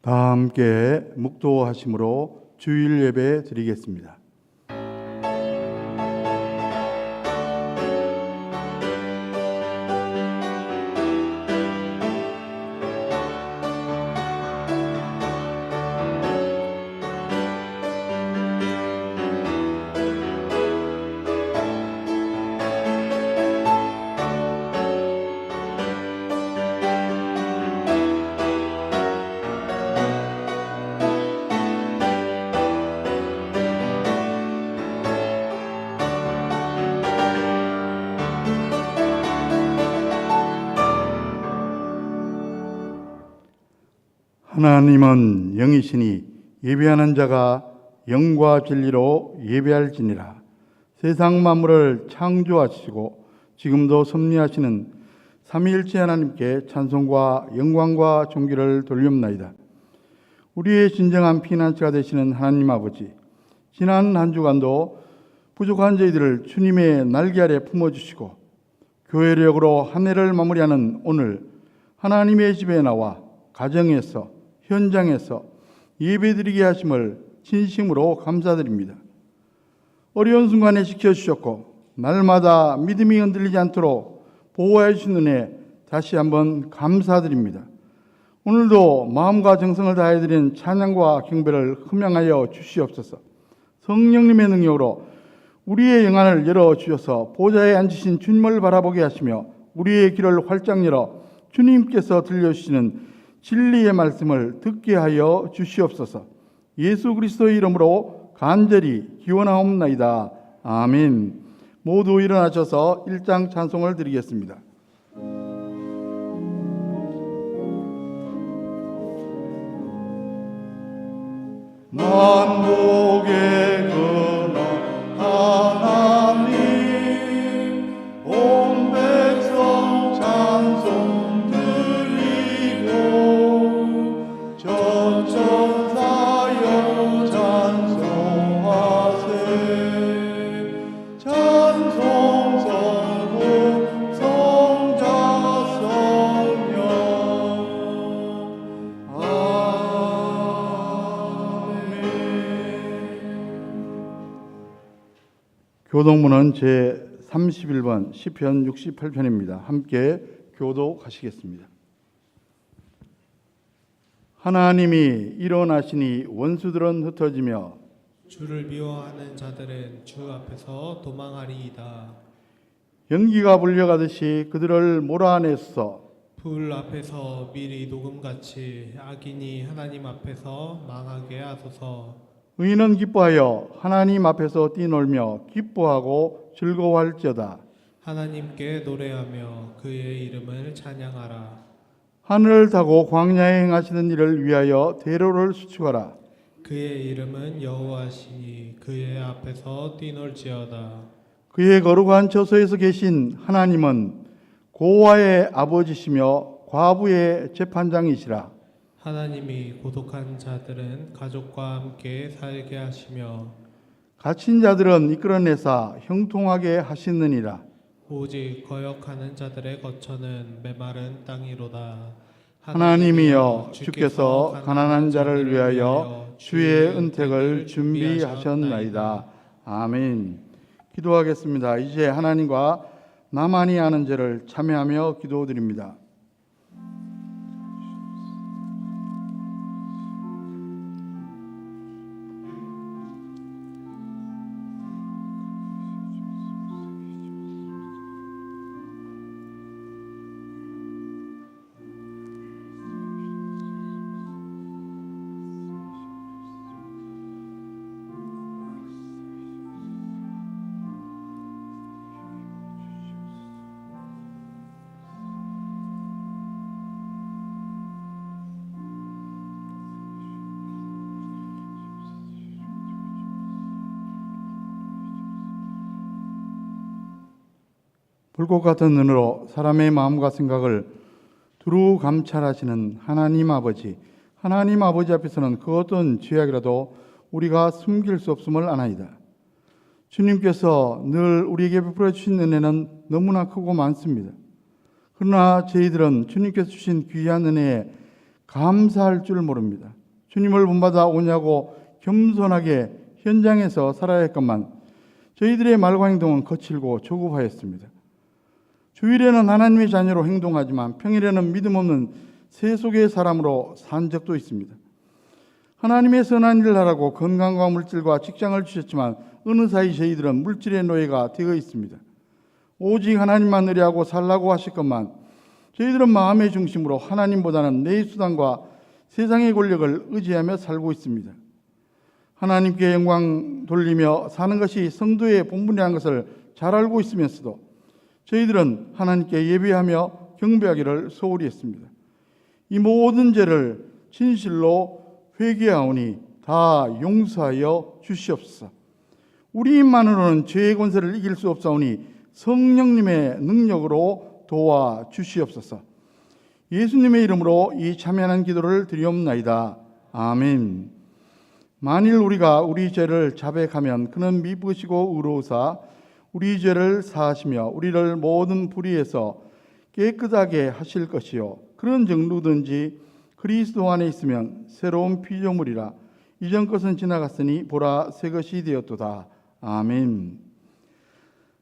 다 함께 묵도하심으로 주일 예배 드리겠습니다. 하나님은 영이시니 예배하는 자가 영과 진리로 예배할지니라. 세상 만물을 창조하시고 지금도 섭리하시는 삼위일체 하나님께 찬송과 영광과 존귀를 돌리옵나이다. 우리의 진정한 피난처가 되시는 하나님 아버지, 지난 한 주간도 부족한 저희들을 주님의 날개 아래 품어주시고 교회력으로 한 해를 마무리하는 오늘 하나님의 집에 나와 가정에서 현장에서 예배드리게 하심을 진심으로 감사드립니다. 어려운 순간에 지켜주셨고 날마다 믿음이 흔들리지 않도록 보호해 주신 은혜 다시 한번 감사드립니다. 오늘도 마음과 정성을 다해 드린 찬양과 경배를 흠양하여 주시옵소서. 성령님의 능력으로 우리의 영안을 열어주셔서 보좌에 앉으신 주님을 바라보게 하시며 우리의 귀를 활짝 열어 주님께서 들려주시는 진리의 말씀을 듣게 하여 주시옵소서. 예수 그리스도의 이름으로 간절히 기원하옵나이다. 아멘. 모두 일어나셔서 1장 찬송을 드리겠습니다. 만복의 근원 하나님, 온 백성 찬송 드리고 전천사여 찬송하세. 찬송 성부 성자 성령. 교독문은 제31번 시편 68편입니다. 함께 교독하시겠습니다. 하나님이 일어나시니 원수들은 흩어지며 주를 미워하는 자들은 주 앞에서 도망하리이다. 연기가 불려가듯이 그들을 몰아내소서. 불 앞에서 미리 녹음같이 악인이 하나님 앞에서 망하게 하소서. 의인은 기뻐하여 하나님 앞에서 뛰놀며 기뻐하고 즐거워할지어다. 하나님께 노래하며 그의 이름을 찬양하라. 하늘을 타고 광야에 행하시는 일을 위하여 대로를 수축하라. 그의 이름은 여호와시니 그의 앞에서 뛰놀지어다. 그의 거룩한 처소에서 계신 하나님은 고아의 아버지시며 과부의 재판장이시라. 하나님이 고독한 자들은 가족과 함께 살게 하시며 갇힌 자들은 이끌어내사 형통하게 하시느니라. 오직 거역하는 자들의 거처는 메마른 땅이로다. 하나님이여 주께서 가난한 자를 위하여 주의 은택을 준비하셨나이다. 아멘. 기도하겠습니다. 이제 하나님과 나만이 아는 죄를 참회하며 기도드립니다. 불꽃 같은 눈으로 사람의 마음과 생각을 두루 감찰하시는 하나님 아버지 앞에서는 그 어떤 죄악이라도 우리가 숨길 수 없음을 아나이다. 주님께서 늘 우리에게 베풀어 주신 은혜는 너무나 크고 많습니다. 그러나 저희들은 주님께서 주신 귀한 은혜에 감사할 줄 모릅니다. 주님을 본받아 오냐고 겸손하게 현장에서 살아야 했건만 저희들의 말과 행동은 거칠고 조급하였습니다. 주일에는 하나님의 자녀로 행동하지만 평일에는 믿음 없는 세속의 사람으로 산 적도 있습니다. 하나님의 선한 일을 하라고 건강과 물질과 직장을 주셨지만 어느 사이 저희들은 물질의 노예가 되어 있습니다. 오직 하나님만 의뢰하고 살라고 하셨건만 저희들은 마음의 중심으로 하나님보다는 내 수단과 세상의 권력을 의지하며 살고 있습니다. 하나님께 영광 돌리며 사는 것이 성도의 본분이라는 것을 잘 알고 있으면서도 저희들은 하나님께 예배하며 경배하기를 소홀히 했습니다. 이 모든 죄를 진실로 회개하오니 다 용서하여 주시옵소서. 우리 힘만으로는 죄의 권세를 이길 수 없사오니 성령님의 능력으로 도와 주시옵소서. 예수님의 이름으로 이 참여하는 기도를 드리옵나이다. 아멘. 만일 우리가 우리 죄를 자백하면 그는 미쁘시고 의로우사 우리 죄를 사하시며 우리를 모든 불의에서 깨끗하게 하실 것이요 그런즉 누구든지 그리스도 안에 있으면 새로운 피조물이라 이전 것은 지나갔으니 보라 새 것이 되었도다. 아멘.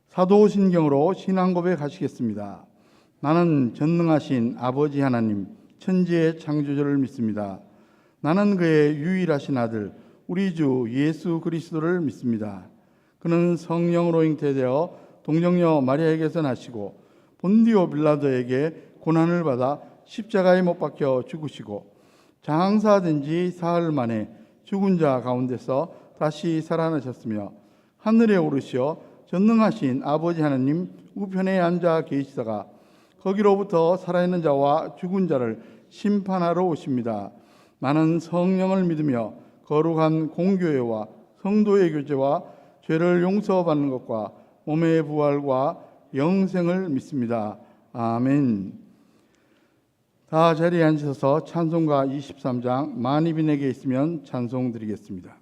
사도신경으로 신앙 고백하시겠습니다. 나는 전능하신 아버지 하나님 천지의 창조주를 믿습니다. 나는 그의 유일하신 아들 우리 주 예수 그리스도를 믿습니다. 그는 성령으로 잉태되어 동정녀 마리아에게서 나시고 본디오 빌라도에게 고난을 받아 십자가에 못 박혀 죽으시고 장사된 지 사흘 만에 죽은 자 가운데서 다시 살아나셨으며 하늘에 오르시어 전능하신 아버지 하나님 우편에 앉아 계시다가 거기로부터 살아있는 자와 죽은 자를 심판하러 오십니다. 나는 성령을 믿으며 거룩한 공교회와 성도의 교제와 죄를 용서받는 것과 몸의 부활과 영생을 믿습니다. 아멘. 다 자리에 앉으셔서 찬송가 23장 만입인에게 있으면 찬송 드리겠습니다.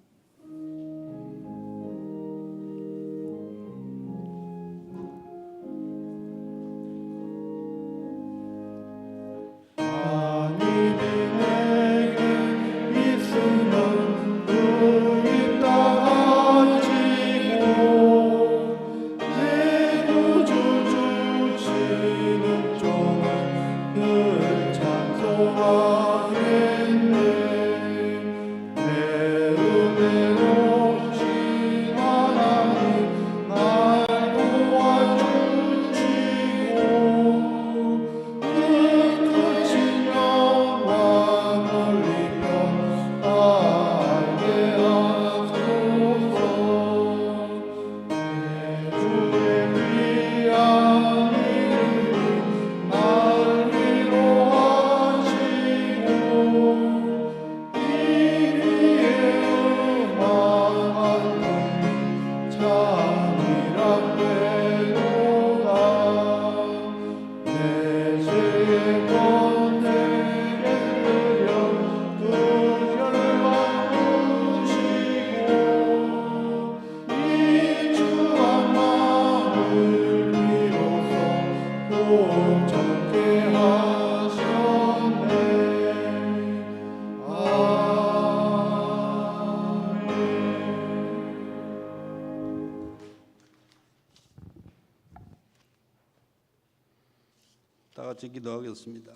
다 같이 기도하겠습니다.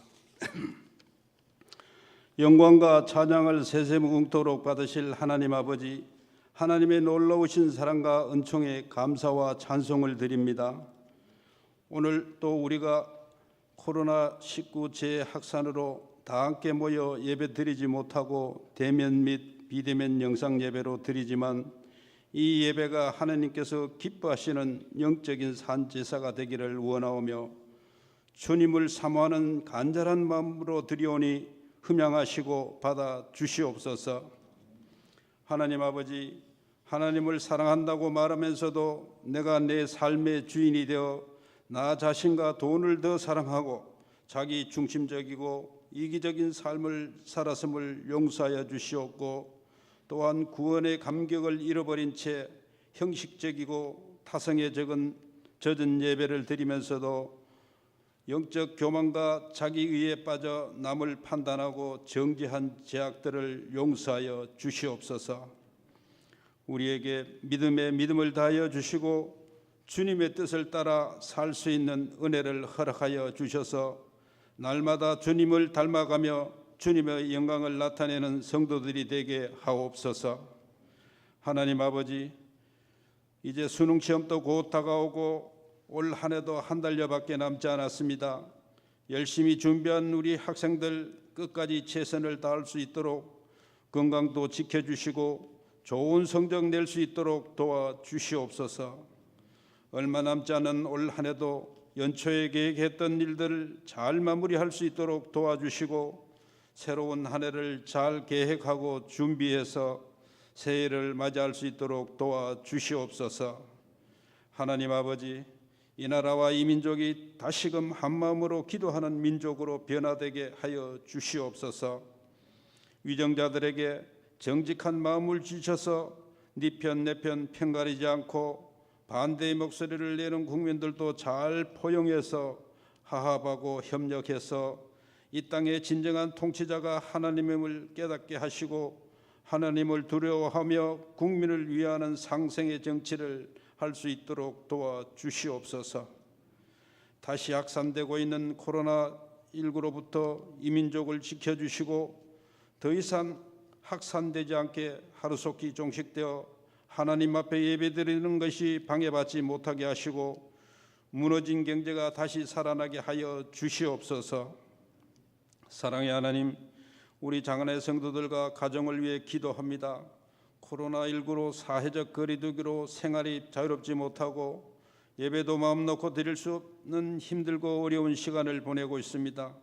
영광과 찬양을 세세무궁토록 받으실 하나님 아버지, 하나님의 놀라우신 사랑과 은총에 감사와 찬송을 드립니다. 오늘 또 우리가 코로나19 재확산으로 다 함께 모여 예배 드리지 못하고 대면 및 비대면 영상 예배로 드리지만 이 예배가 하나님께서 기뻐하시는 영적인 산제사가 되기를 원하오며 주님을 사모하는 간절한 마음으로 드리오니 흠양하시고 받아 주시옵소서. 하나님 아버지, 하나님을 사랑한다고 말하면서도 내가 내 삶의 주인이 되어 나 자신과 돈을 더 사랑하고 자기 중심적이고 이기적인 삶을 살았음을 용서하여 주시옵고, 또한 구원의 감격을 잃어버린 채 형식적이고 타성에 젖은 예배를 드리면서도 영적 교만과 자기의에 빠져 남을 판단하고 정죄한 죄악들을 용서하여 주시옵소서. 우리에게 믿음에 믿음을 다하여 주시고 주님의 뜻을 따라 살 수 있는 은혜를 허락하여 주셔서 날마다 주님을 닮아가며 주님의 영광을 나타내는 성도들이 되게 하옵소서. 하나님 아버지, 이제 수능 시험도 곧 다가오고 올 한 해도 한 달여밖에 남지 않았습니다. 열심히 준비한 우리 학생들 끝까지 최선을 다할 수 있도록 건강도 지켜주시고 좋은 성적 낼 수 있도록 도와주시옵소서. 얼마 남지 않은 올 한 해도 연초에 계획했던 일들을 잘 마무리할 수 있도록 도와주시고 새로운 한 해를 잘 계획하고 준비해서 새해를 맞이할 수 있도록 도와주시옵소서. 하나님 아버지, 이 나라와 이 민족이 다시금 한마음으로 기도하는 민족으로 변화되게 하여 주시옵소서. 위정자들에게 정직한 마음을 주셔서 네 편 내 편 편가르지 않고 반대의 목소리를 내는 국민들도 잘 포용해서 화합하고 협력해서 이 땅의 진정한 통치자가 하나님임을 깨닫게 하시고 하나님을 두려워하며 국민을 위하는 상생의 정치를 할 수 있도록 도와주시옵소서. 다시 확산되고 있는 코로나19로부터 이 민족을 지켜주시고 더 이상 확산되지 않게 하루속히 종식되어 하나님 앞에 예배드리는 것이 방해받지 못하게 하시고 무너진 경제가 다시 살아나게 하여 주시옵소서. 사랑의 하나님, 우리 장안의 성도들과 가정을 위해 기도합니다. 코로나19로 사회적 거리두기로 생활이 자유롭지 못하고 예배도 마음 놓고 드릴 수 없는 힘들고 어려운 시간을 보내고 있습니다.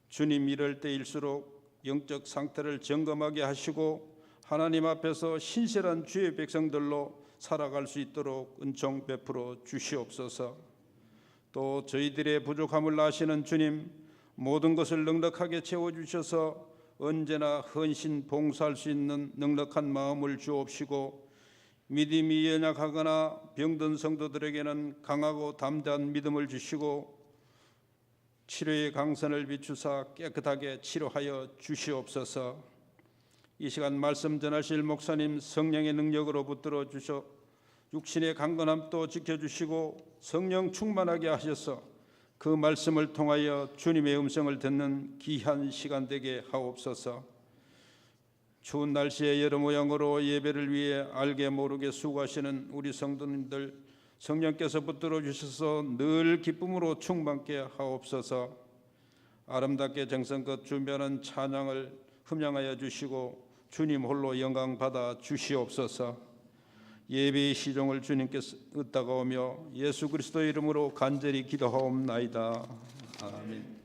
주님, 이럴 때일수록 영적 상태를 점검하게 하시고 하나님 앞에서 신실한 주의 백성들로 살아갈 수 있도록 은총 베풀어 주시옵소서. 또 저희들의 부족함을 아시는 주님, 모든 것을 넉넉하게 채워주셔서 언제나 헌신 봉사할 수 있는 넉넉한 마음을 주옵시고 믿음이 연약하거나 병든 성도들에게는 강하고 담대한 믿음을 주시고 치료의 강선을 비추사 깨끗하게 치료하여 주시옵소서. 이 시간 말씀 전하실 목사님 성령의 능력으로 붙들어 주셔 육신의 강건함도 지켜주시고 성령 충만하게 하셔서 그 말씀을 통하여 주님의 음성을 듣는 귀한 시간 되게 하옵소서. 추운 날씨에 여러 모양으로 예배를 위해 알게 모르게 수고하시는 우리 성도님들 성령께서 붙들어 주셔서 늘 기쁨으로 충만케 하옵소서. 아름답게 정성껏 준비하는 찬양을 흠양하여 주시고 주님 홀로 영광 받아 주시옵소서. 예배의 시종을 주님께서 의따가오며 예수 그리스도의 이름으로 간절히 기도하옵나이다. 아멘.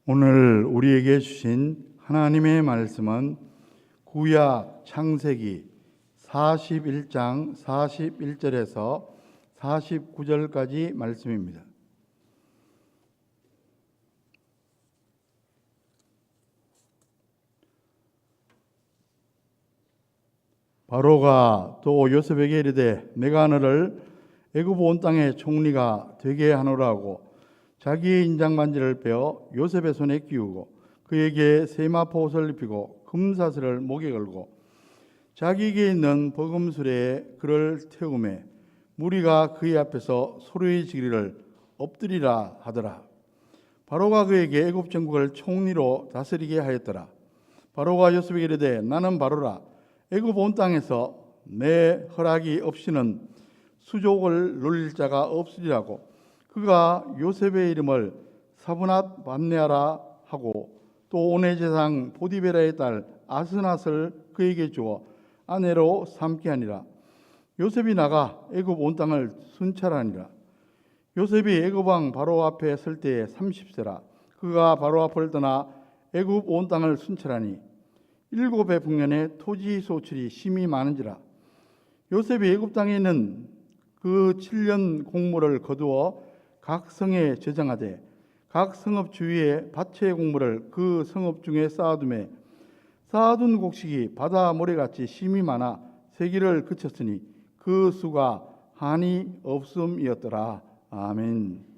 오늘 우리에게 주신 하나님의 말씀은 구약 창세기 41장 41절에서 49절까지 말씀입니다. 바로가 또 요셉에게 이르되 내가 너를 애굽 온 땅의 총리가 되게 하노라 하고 자기의 인장반지를 빼어 요셉의 손에 끼우고 그에게 세마포 옷을 입히고 금사슬을 목에 걸고 자기에게 있는 버금수레에 그를 태우매 무리가 그의 앞에서 소리 지르기를 엎드리라 하더라. 바로가 그에게 애굽 전국을 총리로 다스리게 하였더라. 바로가 요셉에게 이르되 나는 바로라. 애굽 온 땅에서 내 허락이 없이는 수족을 놀릴 자가 없으리라고 그가 요셉의 이름을 사브낫 반네아라 하고 또 온의 제상 보디베라의 딸 아스낫을 그에게 주어 아내로 삼게 하니라. 요셉이 나가 애굽 온 땅을 순찰하니라. 요셉이 애굽 왕 바로 앞에 설 때에 30세라. 그가 바로 앞을 떠나 애굽 온 땅을 순찰하니 7해 북년에 토지 소출이 심히 많은지라. 요셉이 애굽 땅에 있는 그 7년 곡물을 거두어 각 성에 저장하되 각 성읍 주위에 밭의 곡물을 그 성읍 중에 쌓아두매 쌓아둔 곡식이 바다 모래같이 심히 많아 세기를 그쳤으니 그 수가 한이 없음이었더라. 아멘.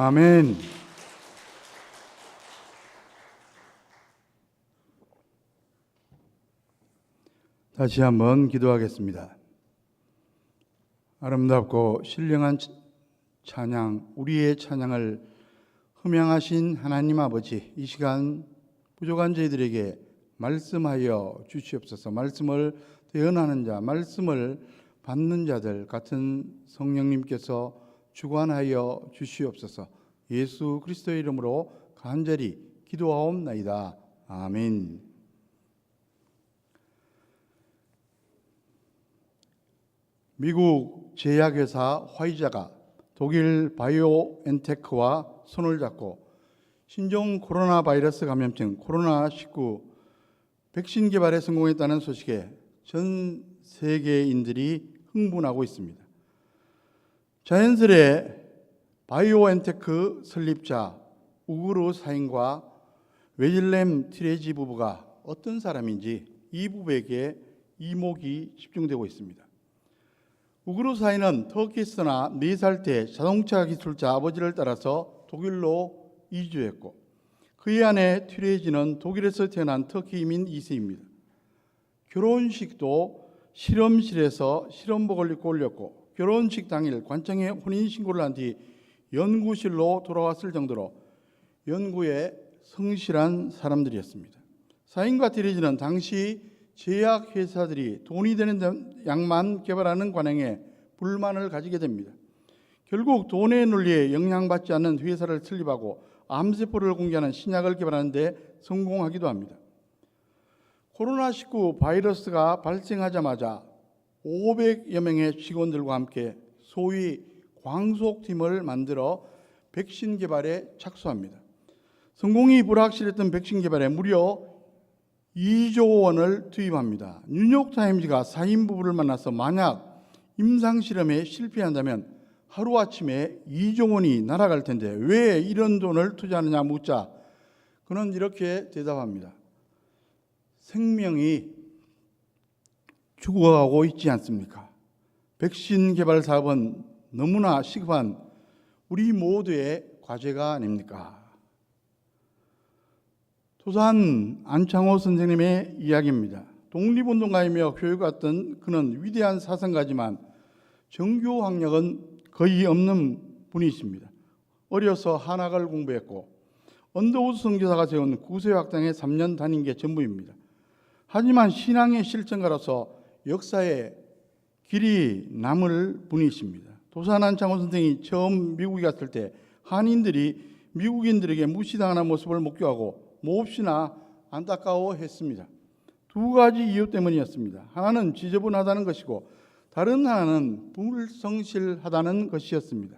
아멘. 다시 한번 기도하겠습니다. 아름답고 신령한 찬양, 우리의 찬양을 흠양하신 하나님 아버지, 이 시간 부족한 저희들에게 말씀하여 주시옵소서. 말씀을 대언하는 자, 말씀을 받는 자들 같은 성령님께서 주관하여 주시옵소서. 예수 그리스도의 이름으로 간절히 기도하옵나이다. 아멘. 미국 제약회사 화이자가 독일 바이오엔테크와 손을 잡고 신종 코로나 바이러스 감염증 코로나19 백신 개발에 성공했다는 소식에 전 세계인들이 흥분하고 있습니다. 자연스레 바이오엔테크 설립자 우그르 사인과 웨질렘 티레지 부부가 어떤 사람인지 이 부부에게 이목이 집중되고 있습니다. 우그르 사인은 터키에서나 4살 때 자동차 기술자 아버지를 따라서 독일로 이주했고 그의 아내 티레지는 독일에서 태어난 터키 이민 2세입니다. 결혼식도 실험실에서 실험복을 입고 올렸고 결혼식 당일 관청에 혼인신고를 한 뒤 연구실로 돌아왔을 정도로 연구에 성실한 사람들이었습니다. 사인과 티레지는 당시 제약회사들이 돈이 되는 약만 개발하는 관행에 불만을 가지게 됩니다. 결국 돈의 논리에 영향받지 않는 회사를 설립하고 암세포를 공개하는 신약을 개발하는 데 성공하기도 합니다. 코로나19 바이러스가 발생하자마자 500여 명의 직원들과 함께 소위 광속팀을 만들어 백신 개발에 착수합니다. 성공이 불확실했던 백신 개발에 무려 2조 원을 투입합니다. 뉴욕타임즈가 사인 부부를 만나서 만약 임상실험에 실패한다면 하루아침에 2조 원이 날아갈 텐데 왜 이런 돈을 투자하느냐 묻자 그는 이렇게 대답합니다. 생명이 죽어가고 있지 않습니까? 백신 개발 사업은 너무나 시급한 우리 모두의 과제가 아닙니까? 도산 안창호 선생님의 이야기입니다. 독립운동가이며 교육갔던 그는 위대한 사상가지만 정교 학력은 거의 없는 분이십니다. 어려서 한학을 공부했고 언더우드 선교사가 세운 구세학당에 3년 다닌 게 전부입니다. 하지만 신앙의 실천가로서 역사에 길이 남을 분이십니다. 도산 안창호 선생이 처음 미국에 갔을 때 한인들이 미국인들에게 무시당하는 모습을 목격하고 몹시나 안타까워했습니다. 2가지 이유 때문이었습니다. 하나는 지저분하다는 것이고 다른 하나는 불성실하다는 것이었습니다.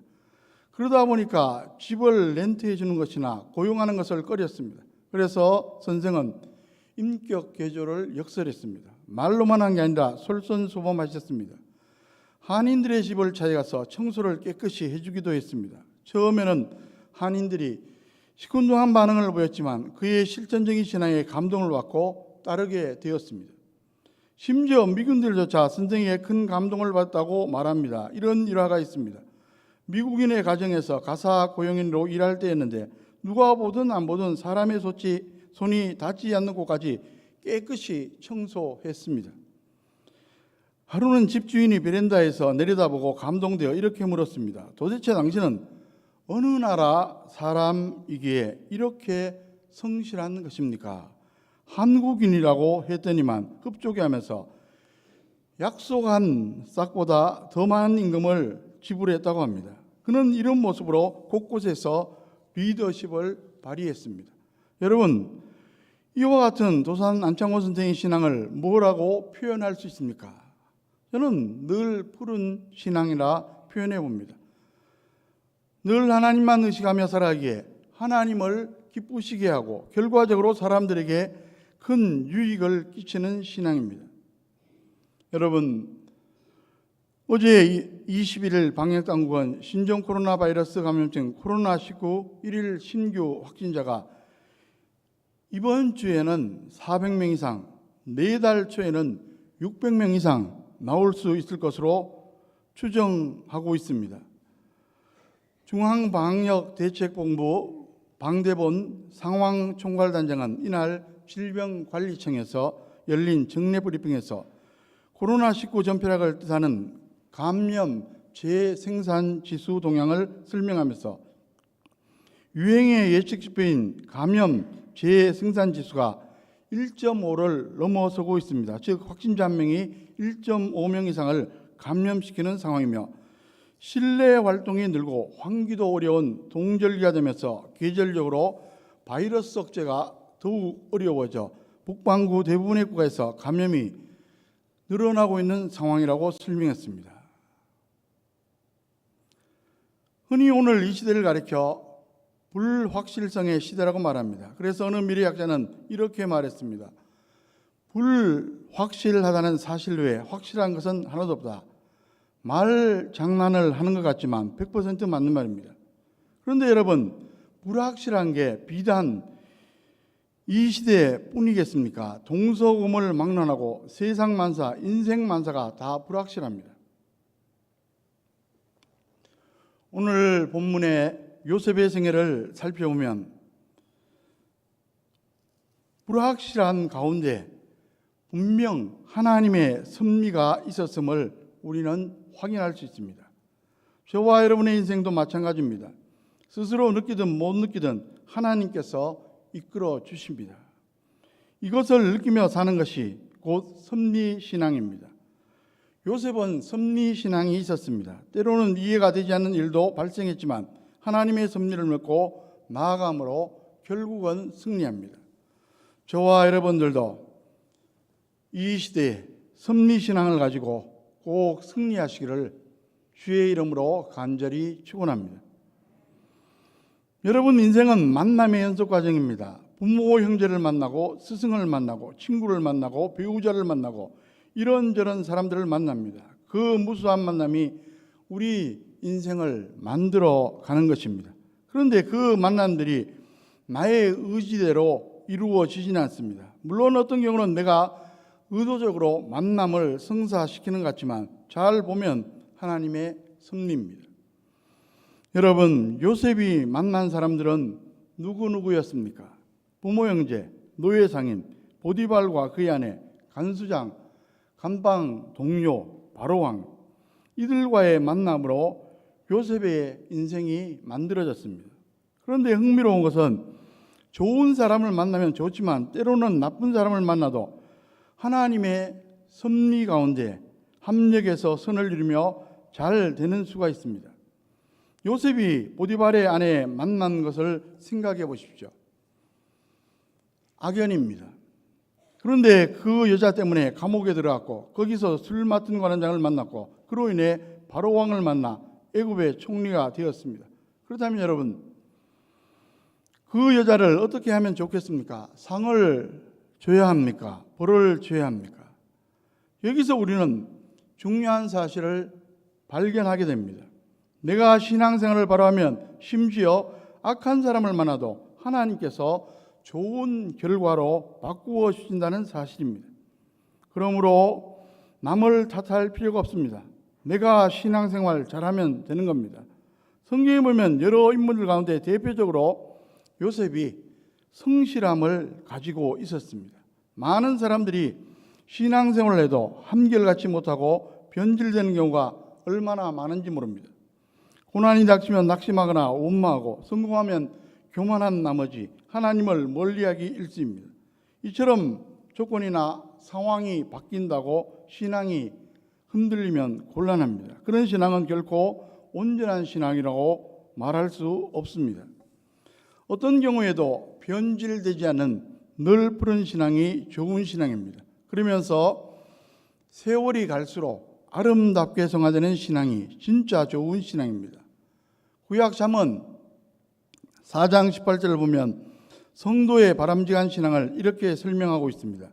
그러다 보니까 집을 렌트해 주는 것이나 고용하는 것을 꺼렸습니다. 그래서 선생은 인격 개조를 역설했습니다. 말로만 한 게 아니라 솔선수범하셨습니다. 한인들의 집을 찾아가서 청소를 깨끗이 해주기도 했습니다. 처음에는 한인들이 시큰둥한 반응을 보였지만 그의 실천적인 신앙에 감동을 받고 따르게 되었습니다. 심지어 미군들조차 선생에게 큰 감동을 받았다고 말합니다. 이런 일화가 있습니다. 미국인의 가정에서 가사 고용인으로 일할 때였는데 누가 보든 안 보든 사람의 손이 닿지 않는 곳까지 깨끗이 청소했습니다. 하루는 집주인이 베란다에서 내려다보고 감동되어 이렇게 물었습니다. 도대체 당신은 어느 나라 사람이기에 이렇게 성실한 것입니까? 한국인이라고 했더니만 흡족해하면서 약속한 싹보다 더 많은 임금을 지불했다고 합니다. 그는 이런 모습으로 곳곳에서 리더십을 발휘했습니다. 여러분, 이와 같은 도산 안창호 선생의 신앙을 뭐라고 표현할 수 있습니까? 저는 늘 푸른 신앙이라 표현해 봅니다. 늘 하나님만 의식하며 살아가기에 하나님을 기쁘시게 하고 결과적으로 사람들에게 큰 유익을 끼치는 신앙입니다. 여러분, 어제 21일 방역당국은 신종 코로나 바이러스 감염증 코로나19 1일 신규 확진자가 이번 주에는 400명 이상, 4달 초에는 600명 이상 나올 수 있을 것으로 추정하고 있습니다. 중앙방역대책본부 방대본 상황총괄단장은 이날 질병관리청에서 열린 정례 브리핑에서 코로나19 전폐락을 뜻하는 감염 재생산 지수 동향을 설명하면서 유행의 예측 지표인 감염 재생산 지수가 1.5를 넘어서고 있습니다. 즉 확진자 한 명이 1.5명 이상을 감염시키는 상황이며 실내 활동이 늘고 환기도 어려운 동절기가 되면서 계절적으로 바이러스 억제가 더욱 어려워져 북반구 대부분의 국가에서 감염이 늘어나고 있는 상황이라고 설명했습니다. 흔히 오늘 이 시대를 가리켜 불확실성의 시대라고 말합니다. 그래서 어느 미래학자는 이렇게 말했습니다. 불확실하다는 사실 외에 확실한 것은 하나도 없다. 말 장난을 하는 것 같지만 100% 맞는 말입니다. 그런데 여러분, 불확실한 게 비단 이 시대뿐이겠습니까? 동서고물 막론하고 세상 만사, 인생 만사가 다 불확실합니다. 오늘 본문의 요셉의 생애를 살펴보면 불확실한 가운데 분명 하나님의 섭리가 있었음을 우리는 확인할 수 있습니다. 저와 여러분의 인생도 마찬가지입니다. 스스로 느끼든 못 느끼든 하나님께서 이끌어 주십니다. 이것을 느끼며 사는 것이 곧 섭리신앙입니다. 요셉은 섭리신앙이 있었습니다. 때로는 이해가 되지 않는 일도 발생했지만 하나님의 섭리를 믿고 나아감으로 결국은 승리합니다. 저와 여러분들도 이 시대에 섭리신앙을 가지고 꼭 승리하시기를 주의 이름으로 간절히 축원합니다. 여러분, 인생은 만남의 연속 과정입니다. 부모 형제를 만나고 스승을 만나고 친구를 만나고 배우자를 만나고 이런저런 사람들을 만납니다. 그 무수한 만남이 우리 인생을 만들어 가는 것입니다. 그런데 그 만남들이 나의 의지대로 이루어지지는 않습니다. 물론 어떤 경우는 내가 의도적으로 만남을 성사시키는 것 같지만 잘 보면 하나님의 섭리입니다. 여러분, 요셉이 만난 사람들은 누구였습니까? 부모 형제, 노예 상인, 보디발과 그의 아내, 간수장, 감방 동료, 바로왕, 이들과의 만남으로 요셉의 인생이 만들어졌습니다. 그런데 흥미로운 것은 좋은 사람을 만나면 좋지만 때로는 나쁜 사람을 만나도 하나님의 섭리 가운데 합력해서 선을 이루며 잘 되는 수가 있습니다. 요셉이 보디발의 아내 만난 것을 생각해 보십시오. 악연입니다. 그런데 그 여자 때문에 감옥에 들어갔고 거기서 술 맡은 관원장을 만났고 그로 인해 바로왕을 만나 애굽의 총리가 되었습니다. 그렇다면 여러분, 그 여자를 어떻게 하면 좋겠습니까? 상을 줘야 합니까? 벌을 줘야 합니까? 여기서 우리는 중요한 사실을 발견하게 됩니다. 내가 신앙생활을 바로 하면 심지어 악한 사람을 만나도 하나님께서 좋은 결과로 바꾸어 주신다는 사실입니다. 그러므로 남을 탓할 필요가 없습니다. 내가 신앙생활 잘하면 되는 겁니다. 성경에 보면 여러 인물들 가운데 대표적으로 요셉이 성실함을 가지고 있었습니다. 많은 사람들이 신앙생활을 해도 한결같이 못하고 변질되는 경우가 얼마나 많은지 모릅니다. 고난이 닥치면 낙심하거나 원망하고 성공하면 교만한 나머지 하나님을 멀리하기 일쑤입니다. 이처럼 조건이나 상황이 바뀐다고 신앙이 흔들리면 곤란합니다. 그런 신앙은 결코 온전한 신앙이라고 말할 수 없습니다. 어떤 경우에도 변질되지 않는 늘 푸른 신앙이 좋은 신앙입니다. 그러면서 세월이 갈수록 아름답게 성화되는 신앙이 진짜 좋은 신앙입니다. 구약 잠언 4장 18절을 보면 성도의 바람직한 신앙을 이렇게 설명하고 있습니다.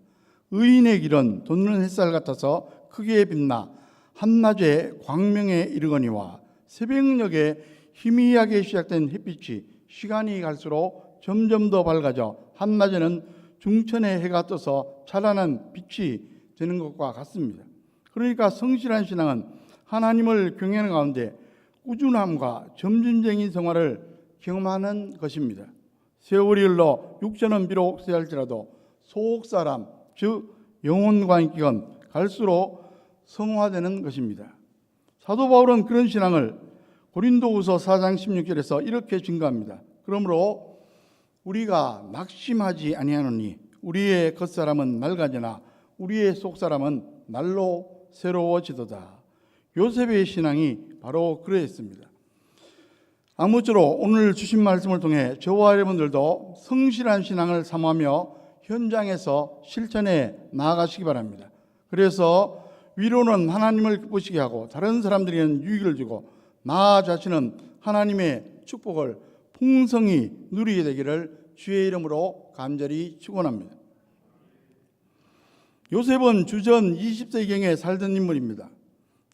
의인의 길은 돋는 햇살 같아서 크게 빛나 한낮에 광명에 이르거니와 새벽녘에 희미하게 시작된 햇빛이 시간이 갈수록 점점 더 밝아져 한낮에는 중천의 해가 떠서 찬란한 빛이 되는 것과 같습니다. 그러니까 성실한 신앙은 하나님을 경외하는 가운데 꾸준함과 점진적인 생활을 경험하는 것입니다. 세월이 흘러 육체는 비록 쇠할지라도 속사람, 즉 영혼과 인격은 갈수록 성화되는 것입니다. 사도 바울은 그런 신앙을 고린도후서 4장 16절에서 이렇게 증거합니다. 그러므로 우리가 낙심하지 아니하노니 우리의 겉사람은 낡아지나 우리의 속사람은 날로 새로워지도다. 요셉의 신앙이 바로 그러했습니다. 아무쪼록 오늘 주신 말씀을 통해 저와 여러분들도 성실한 신앙을 삼으며 현장에서 실천해 나아가시기 바랍니다. 그래서 위로는 하나님을 기쁘시게 하고 다른 사람들에게는 유익을 주고 나 자신은 하나님의 축복을 풍성히 누리게 되기를 주의 이름으로 간절히 축원합니다. 요셉은 주전 20세경에 살던 인물입니다.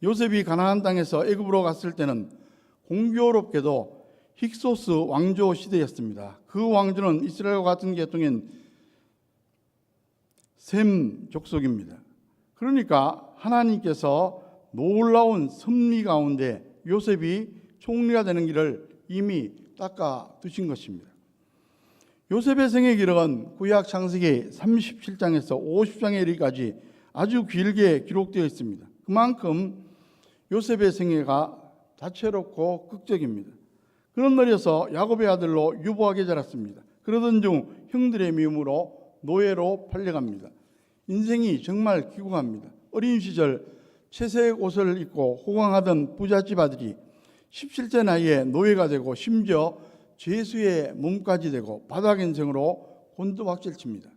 요셉이 가나안 땅에서 애굽으로 갔을 때는 공교롭게도 힉소스 왕조 시대였습니다. 그 왕조는 이스라엘과 같은 계통인 셈 족속입니다. 그러니까 하나님께서 놀라운 섭리 가운데 요셉이 총리가 되는 길을 이미 닦아 두신 것입니다. 요셉의 생애 기록은 구약 창세기 37장에서 50장에 이르기까지 아주 길게 기록되어 있습니다. 그만큼 요셉의 생애가 다채롭고 극적입니다. 그런 날에서 야곱의 아들로 유보하게 자랐습니다. 그러던 중 형들의 미움으로 노예로 팔려갑니다. 인생이 정말 기구합니다. 어린 시절 채색 옷을 입고 호강하던 부잣집 아들이 17세 나이에 노예가 되고 심지어 죄수의 몸까지 되고 바닥 인생으로 곤두박질칩니다.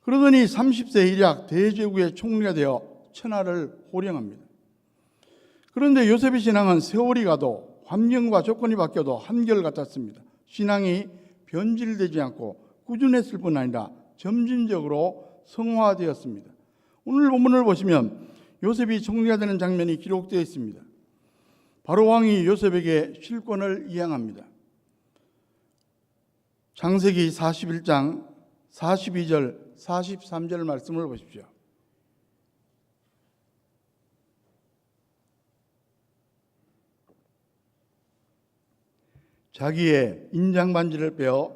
그러더니 30세 일약 대제국의 총리가 되어 천하를 호령합니다. 그런데 요셉의 신앙은 세월이 가도 환경과 조건이 바뀌어도 한결같았습니다. 신앙이 변질되지 않고 꾸준했을 뿐 아니라 점진적으로 성화되었습니다. 오늘 본문을 보시면 요셉이 총리가 되는 장면이 기록되어 있습니다. 바로 왕이 요셉에게 실권을 이양합니다. 창세기 41장 42절 43절 말씀을 보십시오. 자기의 인장 반지를 빼어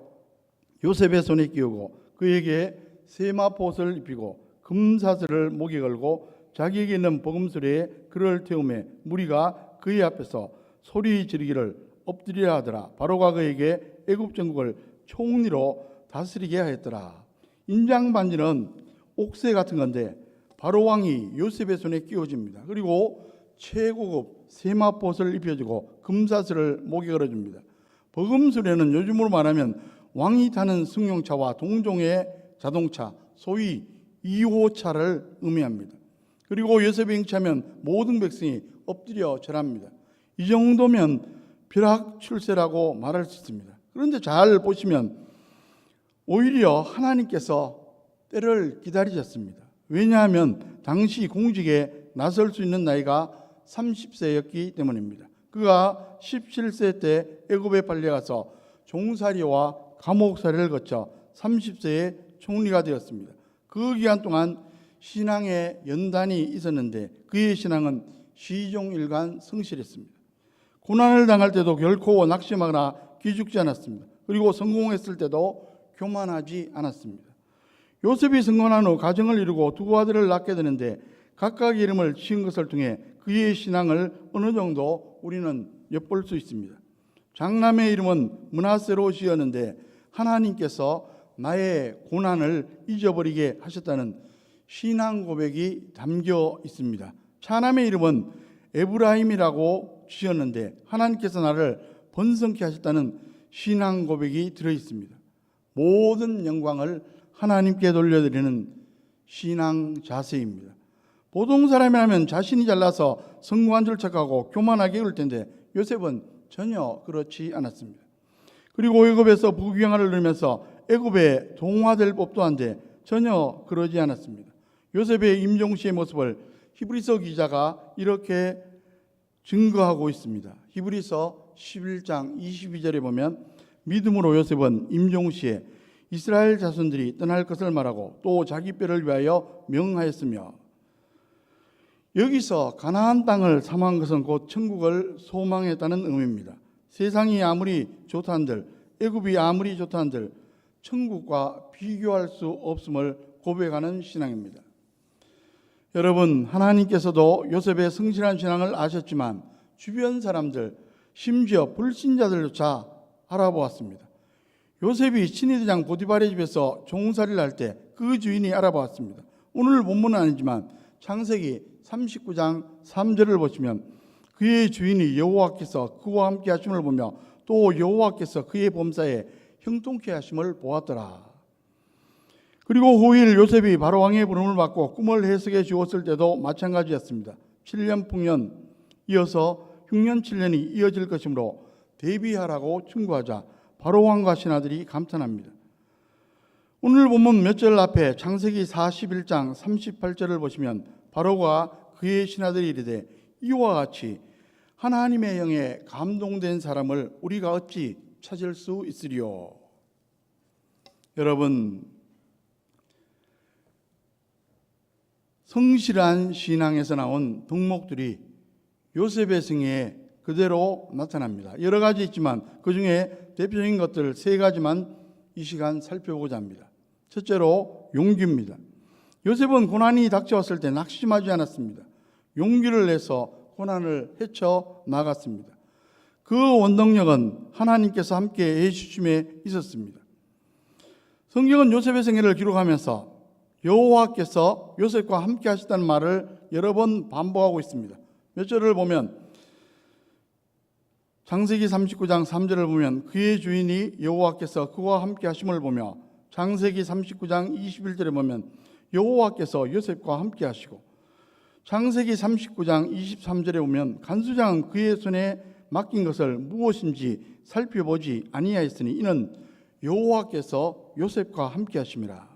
요셉의 손에 끼우고 그에게 세마포옷을 입히고 금사슬을 목에 걸고 자기에게 있는 버금수레에 그를 태우매 무리가 그의 앞에서 소리 지르기를 엎드리라 하더라. 바로가 그에게 애굽 전국을 총리로 다스리게 하였더라. 인장 반지는 옥새 같은 건데 바로 왕이 요셉의 손에 끼워집니다. 그리고 최고급 세마포옷을 입혀주고 금사슬을 목에 걸어줍니다. 버금수레는 요즘으로 말하면 왕이 타는 승용차와 동종의 자동차, 소위 2호차를 의미합니다. 그리고 요셉이 행차하면 모든 백성이 엎드려 절합니다. 이 정도면 벼락출세라고 말할 수 있습니다. 그런데 잘 보시면 오히려 하나님께서 때를 기다리셨습니다. 왜냐하면 당시 공직에 나설 수 있는 나이가 30세였기 때문입니다. 그가 17세 때 애굽에 팔려가서 종살이와 감옥살이를 거쳐 30세에 총리가 되었습니다. 그 기간 동안 신앙의 연단이 있었는데 그의 신앙은 시종일관 성실했습니다. 고난을 당할 때도 결코 낙심하거나 기죽지 않았습니다. 그리고 성공했을 때도 교만하지 않았습니다. 요셉이 성공한 후 가정을 이루고 두 아들을 낳게 되는데 각각 이름을 지은 것을 통해 그의 신앙을 어느 정도 우리는 엿볼 수 있습니다. 장남의 이름은 므낫세로 지었는데 하나님께서 나의 고난을 잊어버리게 하셨다는 신앙 고백이 담겨 있습니다. 차남의 이름은 에브라임이라고 지었는데 하나님께서 나를 번성케 하셨다는 신앙 고백이 들어 있습니다. 모든 영광을 하나님께 돌려드리는 신앙 자세입니다. 보통 사람이라면 자신이 잘나서 성공한 줄 착하고 교만하게 울 텐데 요셉은 전혀 그렇지 않았습니다. 그리고 애굽에서 부귀영화를 누리면서 애굽에 동화될 법도 한데 전혀 그러지 않았습니다. 요셉의 임종시의 모습을 히브리서 기자가 이렇게 증거하고 있습니다. 히브리서 11장 22절에 보면 믿음으로 요셉은 임종시에 이스라엘 자손들이 떠날 것을 말하고 또 자기 뼈를 위하여 명하였으며, 여기서 가나안 땅을 사모한 것은 곧 천국을 소망했다는 의미입니다. 세상이 아무리 좋다 한들, 애굽이 아무리 좋다 한들 천국과 비교할 수 없음을 고백하는 신앙입니다. 여러분, 하나님께서도 요셉의 성실한 신앙을 아셨지만 주변 사람들, 심지어 불신자들조차 알아보았습니다. 요셉이 친위대장 보디발의 집에서 종살이를 할 때 그 주인이 알아보았습니다. 오늘 본문은 아니지만 창세기 39장 3절을 보시면 그의 주인이 여호와께서 그와 함께 하심을 보며 또 여호와께서 그의 범사에 형통케 하심을 보았더라. 그리고 후일 요셉이 바로왕의 부름을 받고 꿈을 해석해 주었을 때도 마찬가지였습니다. 7년 풍년 이어서 6년 7년이 이어질 것이므로 대비하라고 충고하자 바로왕과 신하들이 감탄합니다. 오늘 본문 몇 절 앞에 창세기 41장 38절을 보시면 바로가 그의 신하들이 이르되 이와 같이 하나님의 영에 감동된 사람을 우리가 어찌 찾을 수 있으리요. 여러분, 성실한 신앙에서 나온 덕목들이 요셉의 생애에 그대로 나타납니다. 여러 가지 있지만 그 중에 대표적인 것들 세 가지만 이 시간 살펴보고자 합니다. 첫째로 용기입니다. 요셉은 고난이 닥쳐왔을 때 낙심하지 않았습니다. 용기를 내서 고난을 헤쳐 나갔습니다. 그 원동력은 하나님께서 함께 해주심에 있었습니다. 성경은 요셉의 생애를 기록하면서 여호와께서 요셉과 함께 하시다는 말을 여러 번 반복하고 있습니다. 몇 절을 보면 창세기 39장 3절을 보면 그의 주인이 여호와께서 그와 함께 하심을 보며 창세기 39장 21절에 보면 여호와께서 요셉과 함께 하시고 창세기 39장 23절에 보면 간수장은 그의 손에 맡긴 것을 무엇인지 살펴보지 아니하였으니 이는 여호와께서 요셉과 함께 하심이라.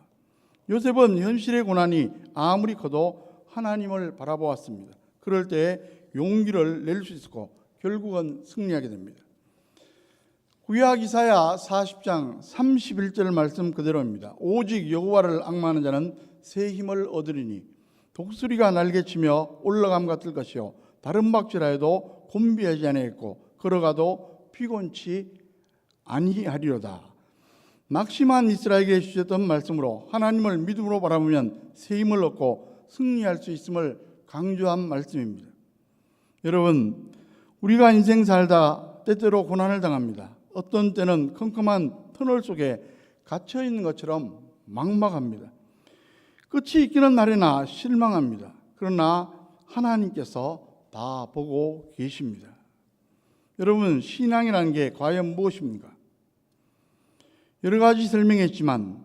요셉은 현실의 고난이 아무리 커도 하나님을 바라보았습니다. 그럴 때 용기를 낼 수 있었고 결국은 승리하게 됩니다. 구약 이사야 40장 31절 말씀 그대로입니다. 오직 여호와를 앙망하는 자는 새 힘을 얻으리니 독수리가 날개치며 올라감 같을 것이요 다른 박질하여도 곤비하지 아니하겠고 걸어가도 피곤치 아니하리로다. 낙심한 이스라엘에게 주셨던 말씀으로 하나님을 믿음으로 바라보면 새 힘을 얻고 승리할 수 있음을 강조한 말씀입니다. 여러분, 우리가 인생 살다 때때로 고난을 당합니다. 어떤 때는 컴컴한 터널 속에 갇혀 있는 것처럼 막막합니다. 끝이 있기는 나려나 실망합니다. 그러나 하나님께서 다 보고 계십니다. 여러분, 신앙이라는 게 과연 무엇입니까? 여러 가지 설명했지만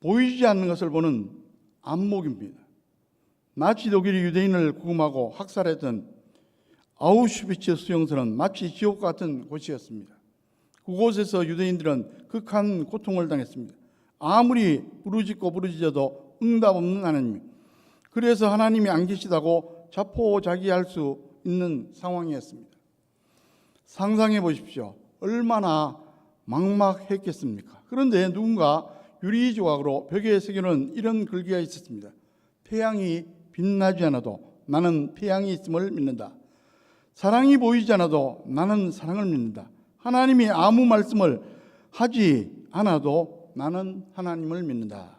보이지 않는 것을 보는 안목입니다. 나치 독일이 유대인을 구금하고 학살했던 아우슈비츠 수용소는 마치 지옥 같은 곳이었습니다. 그곳에서 유대인들은 극한 고통을 당했습니다. 아무리 부르짖어도 응답 없는 하나님. 그래서 하나님이 안 계시다고 자포자기할 수 있는 상황이었습니다. 상상해 보십시오. 얼마나 막막했겠습니까? 그런데 누군가 유리 조각으로 벽에 새겨놓은 이런 글귀가 있었습니다. 태양이 빛나지 않아도 나는 태양이 있음을 믿는다. 사랑이 보이지 않아도 나는 사랑을 믿는다. 하나님이 아무 말씀을 하지 않아도 나는 하나님을 믿는다.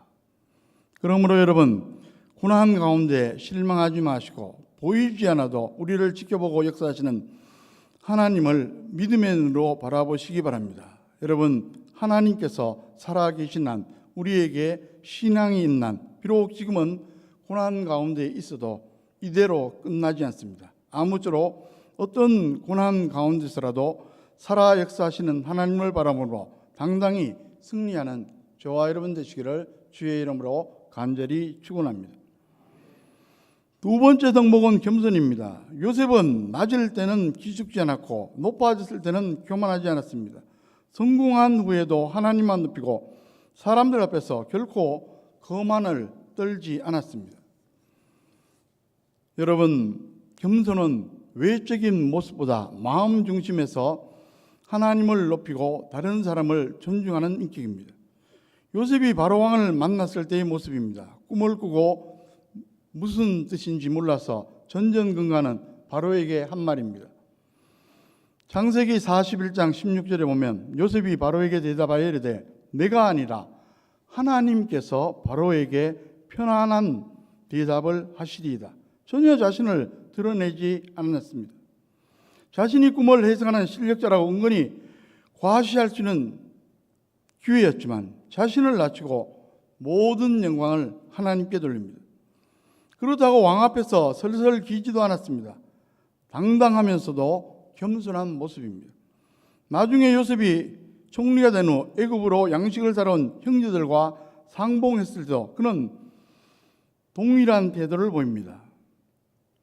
그러므로 여러분, 고난 가운데 실망하지 마시고 보이지 않아도 우리를 지켜보고 역사하시는 하나님을 믿음의 눈으로 바라보시기 바랍니다. 여러분, 하나님께서 살아계신 한, 우리에게 신앙이 있는 한, 비록 지금은 고난 가운데 있어도 이대로 끝나지 않습니다. 아무쪼록 어떤 고난 가운데서라도 살아 역사하시는 하나님을 바라보므로 당당히 승리하는 저와 여러분 되시기를 주의 이름으로 간절히 축원합니다. 두 번째 덕목은 겸손입니다. 요셉은 낮을 때는 기죽지 않았고 높아졌을 때는 교만하지 않았습니다. 성공한 후에도 하나님만 높이고 사람들 앞에서 결코 거만을 떨지 않았습니다. 여러분, 겸손은 외적인 모습보다 마음 중심에서 하나님을 높이고 다른 사람을 존중하는 인격입니다. 요셉이 바로왕을 만났을 때의 모습입니다. 꿈을 꾸고 무슨 뜻인지 몰라서 전전긍긍하는 바로에게 한 말입니다. 창세기 41장 16절에 보면 요셉이 바로에게 대답하여 이르되 내가 아니라 하나님께서 바로에게 편안한 대답을 하시리이다. 전혀 자신을 드러내지 않았습니다. 자신이 꿈을 해석하는 실력자라고 은근히 과시할 수 있는 기회였지만 자신을 낮추고 모든 영광을 하나님께 돌립니다. 그렇다고 왕 앞에서 설설 기지도 않았습니다. 당당하면서도 겸손한 모습입니다. 나중에 요셉이 총리가 된 후 애굽으로 양식을 사러 온 형제들과 상봉했을 때도 그는 동일한 태도를 보입니다.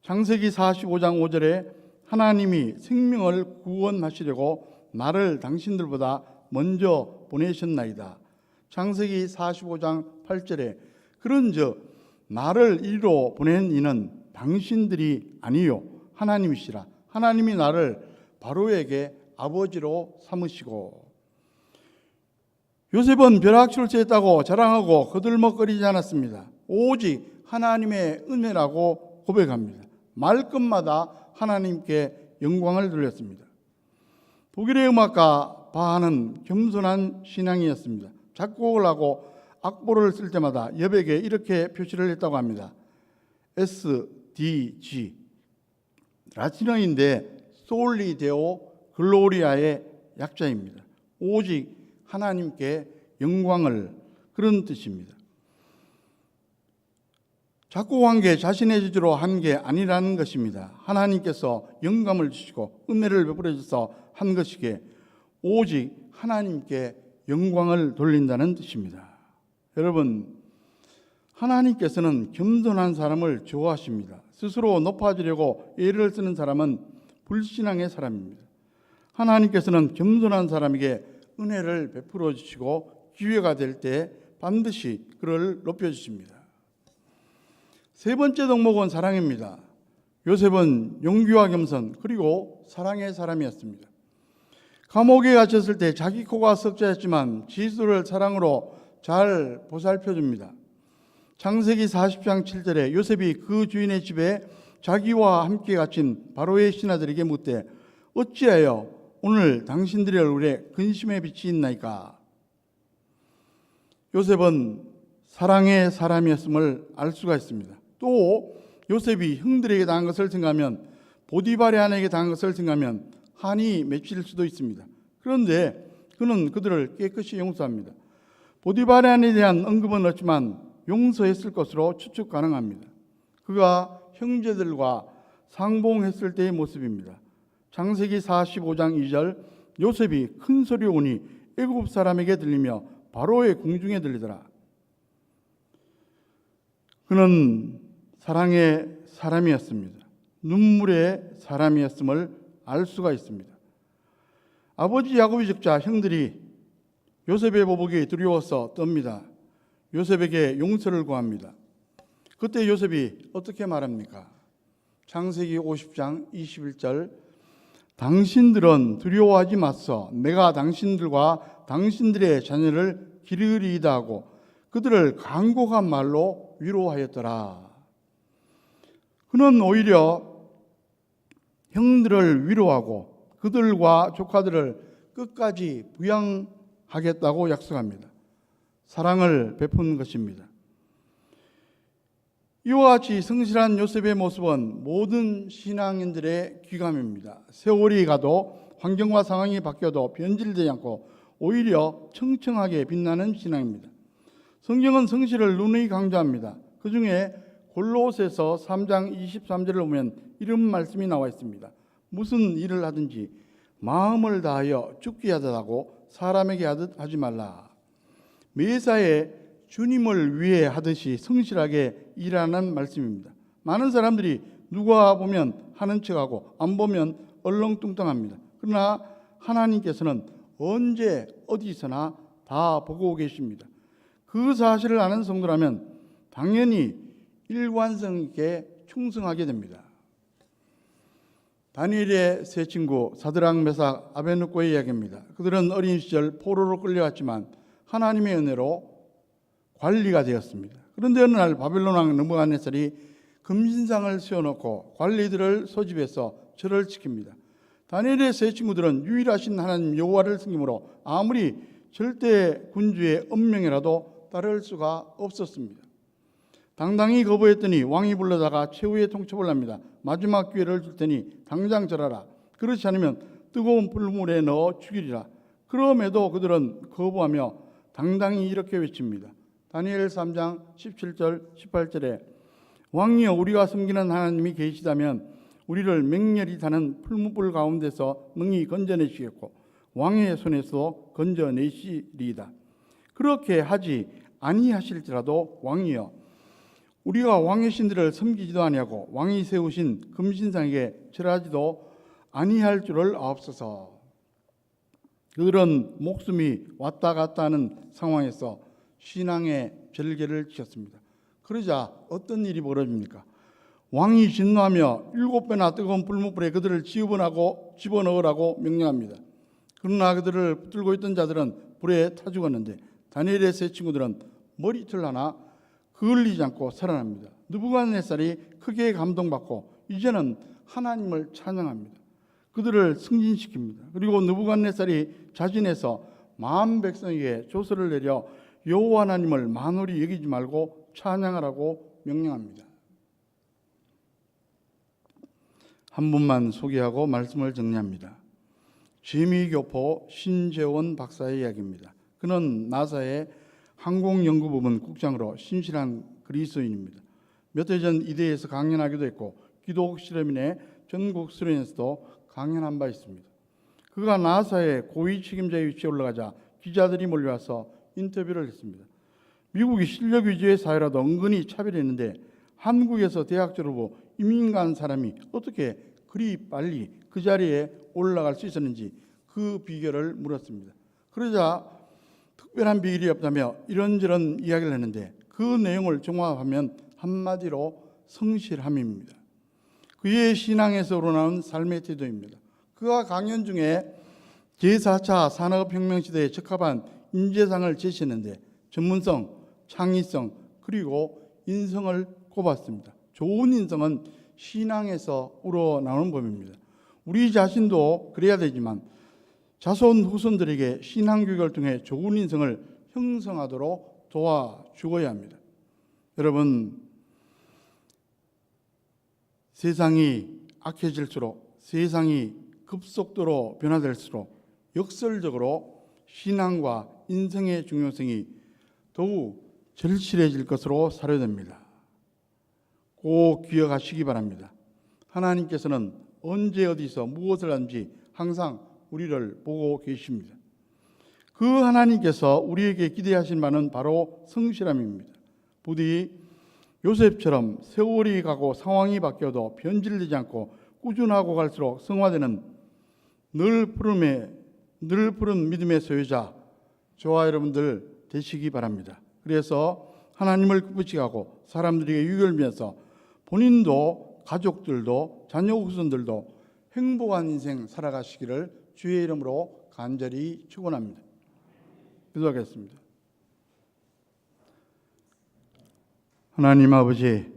창세기 45장 5절에 하나님이 생명을 구원하시려고 나를 당신들보다 먼저 보내셨나이다. 창세기 45장 8절에 그런즉 나를 이리로 보낸 이는 당신들이 아니요 하나님이시라. 하나님이 나를 바로에게 아버지로 삼으시고. 요셉은 벼락출세했다고 자랑하고 거들먹거리지 않았습니다. 오직 하나님의 은혜라고 고백합니다. 말끝마다 하나님께 영광을 돌렸습니다. 독일의 음악가 바하는 겸손한 신앙이었습니다. 작곡을 하고 악보를 쓸 때마다 여백에 이렇게 표시를 했다고 합니다. SDG 라틴어인데 솔리 데오 글로리아의 약자입니다. 오직 하나님께 영광을, 그런 뜻입니다. 작곡한 게 자신의 지지로 한 게 아니라는 것입니다. 하나님께서 영감을 주시고 은혜를 베풀어 주셔서 한 것이기에 오직 하나님께 영광을 돌린다는 뜻입니다. 여러분, 하나님께서는 겸손한 사람을 좋아하십니다. 스스로 높아지려고 애를 쓰는 사람은 불신앙의 사람입니다. 하나님께서는 겸손한 사람에게 은혜를 베풀어 주시고 기회가 될 때 반드시 그를 높여주십니다. 세 번째 덕목은 사랑입니다. 요셉은 용기와 겸손 그리고 사랑의 사람이었습니다. 감옥에 갇혔을 때 자기 코가 석자였지만 지수를 사랑으로 잘 보살펴줍니다. 창세기 40장 7절에 요셉이 그 주인의 집에 자기와 함께 갇힌 바로의 신하들에게 묻되 어찌하여 오늘 당신들의 얼굴에 근심의 빛이 있나이까. 요셉은 사랑의 사람이었음을 알 수가 있습니다. 또 요셉이 형들에게 당한 것을 생각하면, 보디발의 아내에게 당한 것을 생각하면 한이 맺힐 수도 있습니다. 그런데 그는 그들을 깨끗이 용서합니다. 보디발의 아내에 대한 언급은 없지만 용서했을 것으로 추측 가능합니다. 그가 형제들과 상봉했을 때의 모습입니다. 창세기 45장 2절 요셉이 큰 소리 오니 애굽 사람에게 들리며 바로의 궁중에 들리더라. 그는 사랑의 사람이었습니다. 눈물의 사람이었음을 알 수가 있습니다. 아버지 야곱이 죽자 형들이 요셉의 보복이 두려워서 떱니다. 요셉에게 용서를 구합니다. 그때 요셉이 어떻게 말합니까? 창세기 50장 21절 당신들은 두려워하지 마소. 내가 당신들과 당신들의 자녀를 기르리이다 하고 그들을 간곡한 말로 위로하였더라. 그는 오히려 형들을 위로하고 그들과 조카들을 끝까지 부양하겠다고 약속합니다. 사랑을 베푼 것입니다. 이와 같이 성실한 요셉의 모습은 모든 신앙인들의 귀감입니다. 세월이 가도 환경과 상황이 바뀌어도 변질되지 않고 오히려 청청하게 빛나는 신앙입니다. 성경은 성실을 누누이 강조합니다. 그 중에 골로새서 3장 23절을 보면 이런 말씀이 나와 있습니다. 무슨 일을 하든지 마음을 다하여 죽게 하듯하고 사람에게 하듯 하지 말라. 매사에 주님을 위해 하듯이 성실하게 일하는 말씀입니다. 많은 사람들이 누가 보면 하는 척하고 안 보면 얼렁뚱땅합니다. 그러나 하나님께서는 언제 어디서나 다 보고 계십니다. 그 사실을 아는 성도라면 당연히 일관성 있게 충성하게 됩니다. 다니엘의 세 친구 사드락, 메삭, 아베느고의 이야기입니다. 그들은 어린 시절 포로로 끌려왔지만 하나님의 은혜로 관리가 되었습니다. 그런데 어느 날 바벨론 왕 느부갓네살이 금신상을 세워놓고 관리들을 소집해서 절을 지킵니다. 다니엘의 세 친구들은 유일하신 하나님 여호와를 섬김으로 아무리 절대 군주의 엄명이라도 따를 수가 없었습니다. 당당히 거부했더니 왕이 불러다가 최후의 통첩을 합니다. 마지막 기회를 줄 테니 당장 절하라. 그렇지 않으면 뜨거운 불물에 넣어 죽이리라. 그럼에도 그들은 거부하며 당당히 이렇게 외칩니다. 다니엘 3장 17절 18절에 왕이여 우리가 섬기는 하나님이 계시다면 우리를 맹렬히 타는 풀무불 가운데서 능히 건져내시겠고 왕의 손에서 건져내시리이다. 그렇게 하지 아니하실지라도 왕이여 우리가 왕의 신들을 섬기지도 아니하고 왕이 세우신 금신상에게 절하지도 아니할 줄을 아옵소서. 그들은 목숨이 왔다 갔다 하는 상황에서 신앙의 별개를 지켰습니다. 그러자 어떤 일이 벌어집니까? 왕이 진노하며 7배나 뜨거운 불무불에 그들을 집어넣으라고 명령합니다. 그러나 그들을 붙들고 있던 자들은 불에 타 죽었는데 다니엘의 세 친구들은 머리털 하나 그을리지 않고 살아납니다. 느부갓네살이 크게 감동받고 이제는 하나님을 찬양합니다. 그들을 승진시킵니다. 그리고 느부갓네살이 자진해서 만 백성에게 조서를 내려 여호와 하나님을 만홀히 여기지 말고 찬양하라고 명령합니다. 한 분만 소개하고 말씀을 정리합니다. 재미교포 신재원 박사의 이야기입니다. 그는 나사의 항공연구부문 국장으로 신실한 그리스도인입니다. 몇 해 전 이대에서 강연하기도 했고 기독 실험인의 전국 수련에서도 강연한 바 있습니다. 그가 나사의 고위 책임자의 위치에 올라가자 기자들이 몰려와서 인터뷰를 했습니다. 미국이 실력 위주의 사회라도 은근히 차별했는데 한국에서 대학 졸업 후 이민 간 사람이 어떻게 그리 빨리 그 자리에 올라갈 수 있었는지 그 비결을 물었습니다. 그러자 특별한 비결이 없다며 이런저런 이야기를 했는데 그 내용을 종합하면 한마디로 성실함입니다. 그의 신앙에서 우러나온 삶의 태도입니다. 그가 강연 중에 제4차 산업혁명 시대에 적합한 인재상을 제시했는데 전문성, 창의성, 그리고 인성을 꼽았습니다. 좋은 인성은 신앙에서 우러나오는 법입니다. 우리 자신도 그래야 되지만 자손 후손들에게 신앙교육을 통해 좋은 인성을 형성하도록 도와주어야 합니다. 여러분, 세상이 악해질수록, 세상이 급속도로 변화될수록 역설적으로 신앙과 인성의 중요성이 더욱 절실해질 것으로 사료됩니다. 꼭 기억하시기 바랍니다. 하나님께서는 언제 어디서 무엇을 하는지 항상 우리를 보고 계십니다. 그 하나님께서 우리에게 기대하신 바는 바로 성실함입니다. 부디 요셉처럼 세월이 가고 상황이 바뀌어도 변질되지 않고 꾸준하고 갈수록 성화되는 늘 푸른 믿음의 소유자 저와 여러분들 되시기 바랍니다. 그래서 하나님을 기쁘시게 하고 사람들에게 유익을 위해서 본인도 가족들도 자녀 후손들도 행복한 인생 살아가시기를 주의 이름으로 간절히 축원합니다. 기도하겠습니다. 하나님 아버지,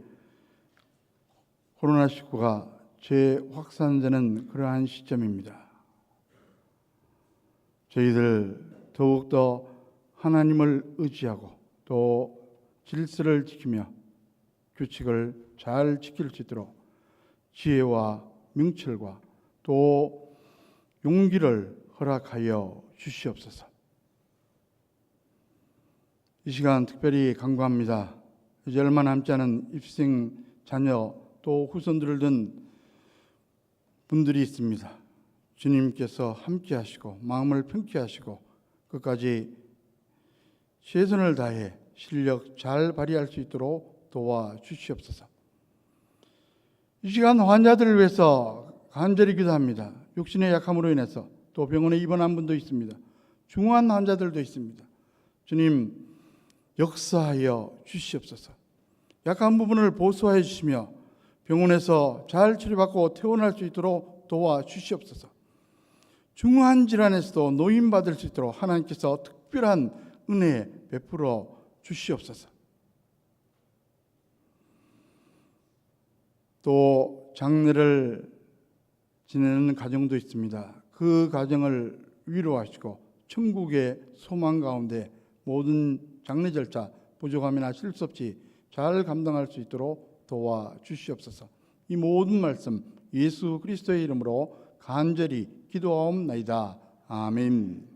코로나19가 재확산되는 그러한 시점입니다. 저희들 더욱더 하나님을 의지하고 또 질서를 지키며 규칙을 잘 지킬 수 있도록 지혜와 명철과 또 용기를 허락하여 주시옵소서. 이 시간 특별히 간구합니다. 이제 얼마 남지 않은 입생 자녀 또 후손들을 둔 분들이 있습니다. 주님께서 함께 하시고 마음을 편케 하시고 끝까지 최선을 다해 실력 잘 발휘할 수 있도록 도와주시옵소서. 이 시간 환자들을 위해서 간절히 기도합니다. 육신의 약함으로 인해서 또 병원에 입원한 분도 있습니다. 중환 환자들도 있습니다. 주님 역사하여 주시옵소서. 약한 부분을 보수하여 주시며 병원에서 잘 치료받고 퇴원할 수 있도록 도와주시옵소서. 중환 질환에서도 노인받을 수 있도록 하나님께서 특별한 은혜 베풀어 주시옵소서. 또 장례를 지내는 가정도 있습니다. 그 가정을 위로하시고 천국의 소망 가운데 모든 장례 절차 부족함이나 실수 없이 잘 감당할 수 있도록 도와주시옵소서. 이 모든 말씀 예수 그리스도의 이름으로 간절히 기도하옵나이다. 아멘.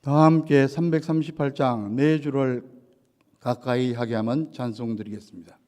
다 함께 338장 네 줄을 가까이 하게 하면 찬송 드리겠습니다.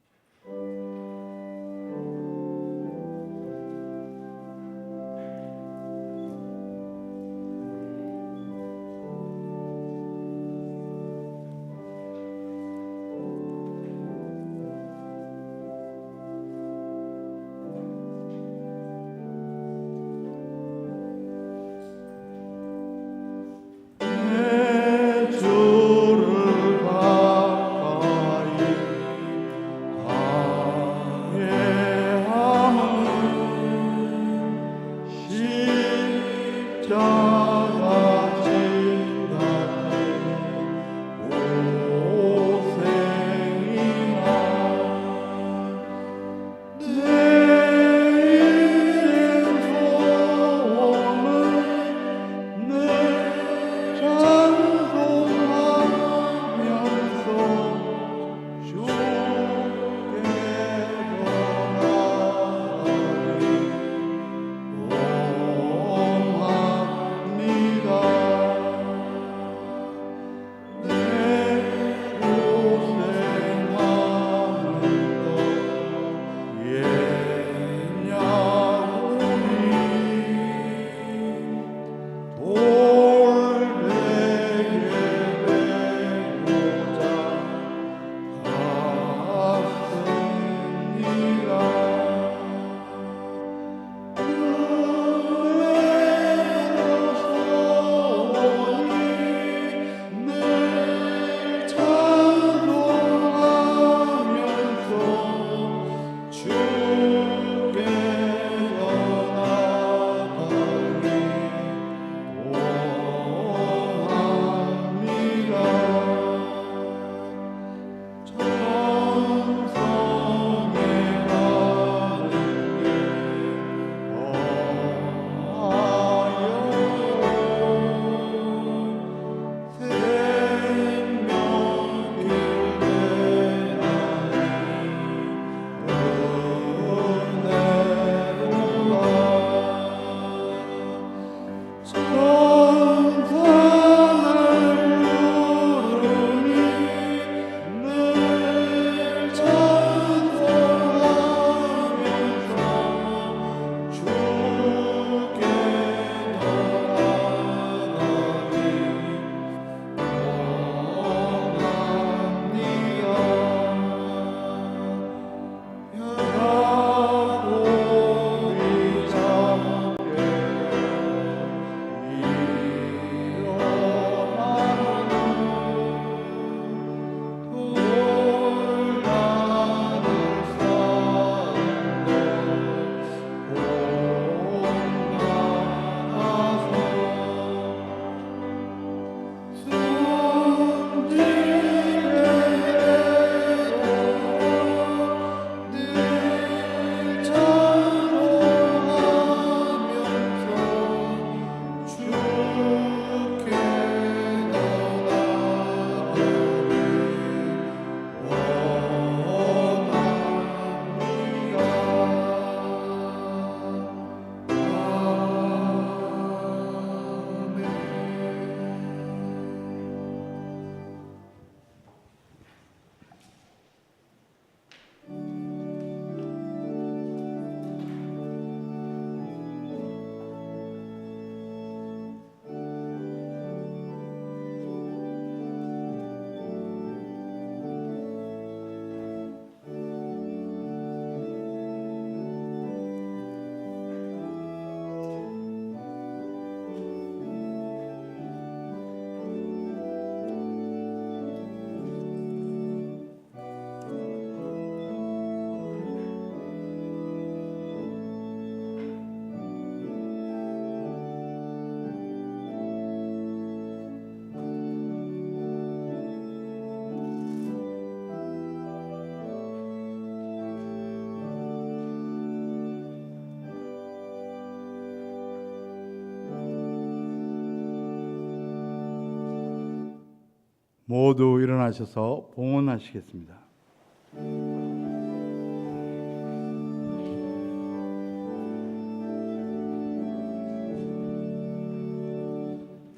모두 일어나셔서 봉헌하시겠습니다.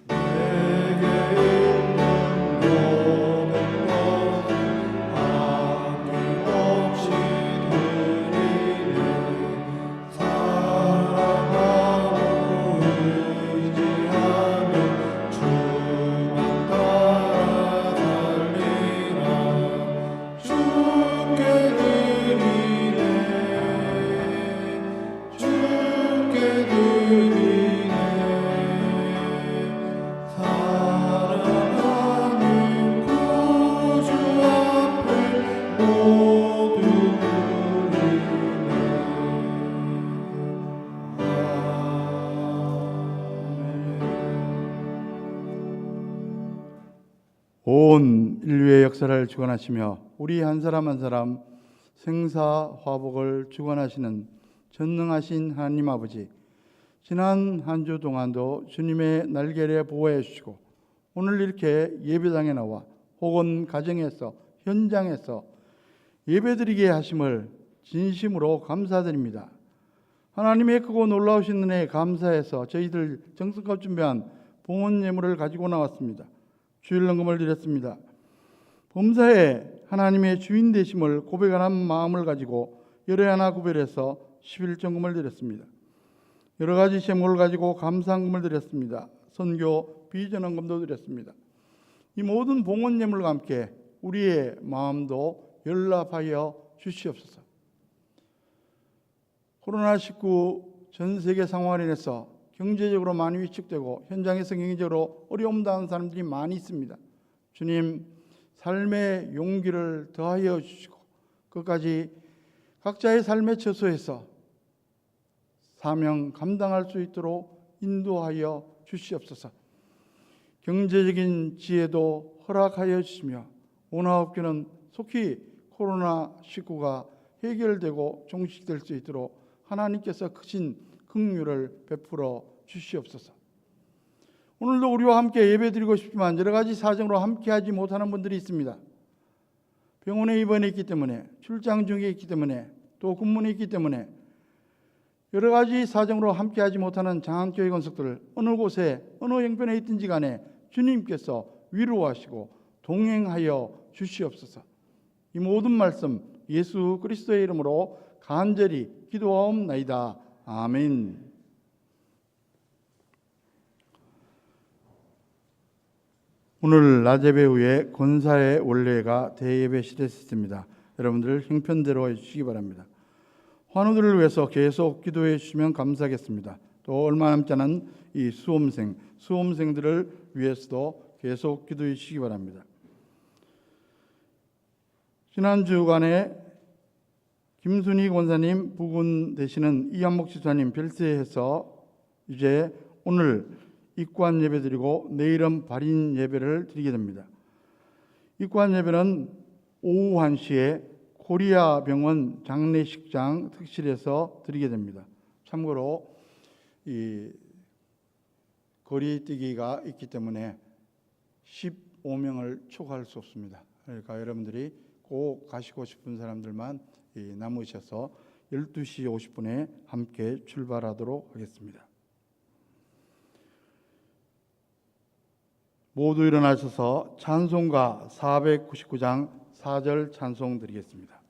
내게 온 인류의 역사를 주관하시며 우리 한 사람 한 사람 생사화복을 주관하시는 전능하신 하나님 아버지, 지난 한 주 동안도 주님의 날개 아래 보호해 주시고 오늘 이렇게 예배당에 나와 혹은 가정에서 현장에서 예배드리게 하심을 진심으로 감사드립니다. 하나님의 크고 놀라우신 은혜에 감사해서 저희들 정성껏 준비한 봉헌 예물을 가지고 나왔습니다. 주일헌금을 드렸습니다. 범사에 하나님의 주인 되심을 고백하는 마음을 가지고 열애 하나 구별해서 11정금을 드렸습니다. 여러 가지 제목을 가지고 감사헌금을 드렸습니다. 선교 비전헌금도 드렸습니다. 이 모든 봉헌 예물과 함께 우리의 마음도 연락하여 주시옵소서. 코로나19 전 세계 상황으로 인해서 경제적으로 많이 위축되고 현장에서 경제적으로 어려움 당하는 사람들이 많이 있습니다. 주님, 삶의 용기를 더하여 주시고 끝까지 각자의 삶의 처소에서 사명 감당할 수 있도록 인도하여 주시옵소서. 경제적인 지혜도 허락하여 주시며 온화업계는 속히 코로나19가 해결되고 종식될 수 있도록 하나님께서 크신 긍휼을 베풀어 주시옵소서. 오늘도 우리와 함께 예배드리고 싶지만 여러 가지 사정으로 함께하지 못하는 분들이 있습니다. 병원에 입원해 있기 때문에, 출장 중에 있기 때문에, 또 근무에 있기 때문에 여러 가지 사정으로 함께하지 못하는 장안교회 권속들 어느 곳에 어느 형편에 있든지 간에 주님께서 위로하시고 동행하여 주시옵소서. 이 모든 말씀 예수 그리스도의 이름으로 간절히 기도하옵나이다. 아멘. 오늘 낮 예배 후에 권사의 원례가 대예배 시대였습니다. 여러분들 형편대로 해주시기 바랍니다. 환우들을 위해서 계속 기도해 주시면 감사하겠습니다. 또 얼마 남지 않은 이 수험생들을 위해서도 계속 기도해 주시기 바랍니다. 지난 주간에 김순희 권사님 부군 되시는 이한목 지사님 별세해서 이제 오늘 입관 예배 드리고 내일은 발인 예배를 드리게 됩니다. 입관 예배는 오후 1시에 코리아 병원 장례식장 특실에서 드리게 됩니다. 참고로 이 거리뛰기가 있기 때문에 15명을 초과할 수 없습니다. 그러니까 여러분들이 꼭 가시고 싶은 사람들만 남으셔서 12시 50분에 함께 출발하도록 하겠습니다. 모두 일어나셔서 찬송가 499장 4절 찬송 드리겠습니다.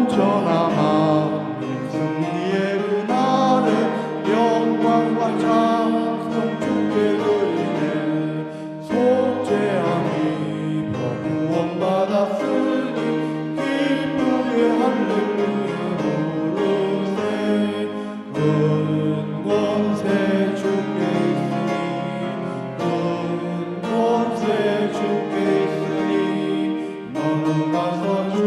온전함아 승리의 그날에 영광과 찬송 주께 드리네. 속죄함이 구원받았으니 기쁘게 할렐루야 부르세. 큰 권세 주께 있으니 큰 권세 주께 있으니 너는 가서 주의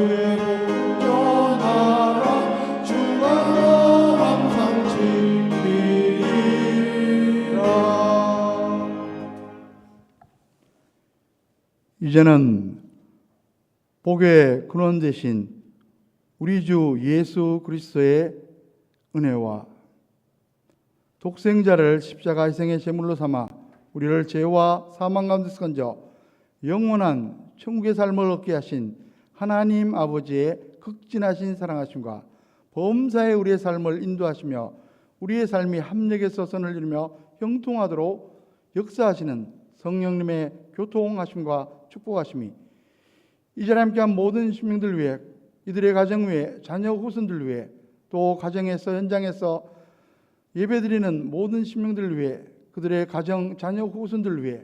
이제는 복의 근원 되신 우리 주 예수 그리스도의 은혜와 독생자를 십자가 희생의 제물로 삼아 우리를 죄와 사망 가운데서 건져 영원한 천국의 삶을 얻게 하신 하나님 아버지의 극진하신 사랑하심과 범사에 우리의 삶을 인도하시며 우리의 삶이 합력해서 선을 이루며 형통하도록 역사하시는 성령님의 교통하심과 축복하심이 이 자리에 함께한 모든 신명들 위해, 이들의 가정 위해, 자녀 후손들 위해, 또 가정에서 현장에서 예배드리는 모든 신명들 위해, 그들의 가정, 자녀 후손들 위해,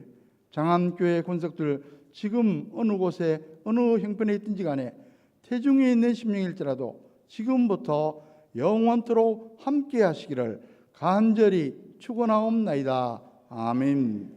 장안교회 권석들 지금 어느 곳에 어느 형편에 있든지 간에 태중에 있는 신명일지라도 지금부터 영원토록 함께 하시기를 간절히 축원하옵나이다. 아멘.